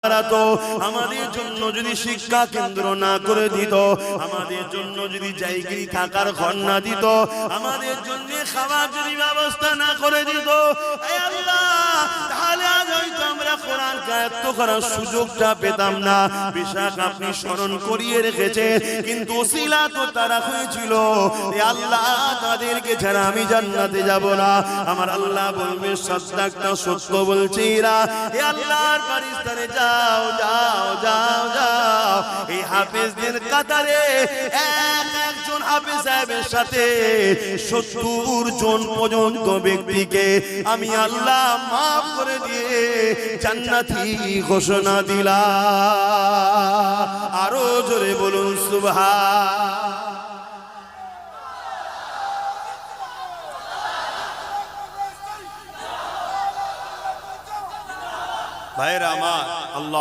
আমাদের জন্য যদি শিক্ষা কেন্দ্র না করে দিত, আমাদের জন্য যদি জায়গায় থাকার ঘর না দিত, আমাদের জন্য খাওয়ার যদি ব্যবস্থা না করে দিত, হে আল্লাহ, তাহলে আজ হয়তো আমরা কোরআন আয়াত্ত করার সুযোগটা পেতাম না। বিশাখ আপনি স্মরণ করিয়ে রেখেছে, কিন্তু ওসিলা তো তারা হয়েছিল। হে আল্লাহ, তাদেরকে ছাড়া আমি জান্নাতে যাব না। আমার আল্লাহ বলবে সাদ্দাকটা সত্য বলছে এরা। হে আল্লাহর ফেরেশতারা যাও যাও যাও যাও, এই হাফেজদের কাতারে একজন হাফেজ সাহেবের সাথে 70 জন পর্যন্ত ব্যক্তিকে আমি আল্লাহ মাফ করে দিয়ে জান্নাতি ঘোষণা দিলাম। আরো জোরে বলুন সুবহান। ভাইরা আমার, আল্লাহ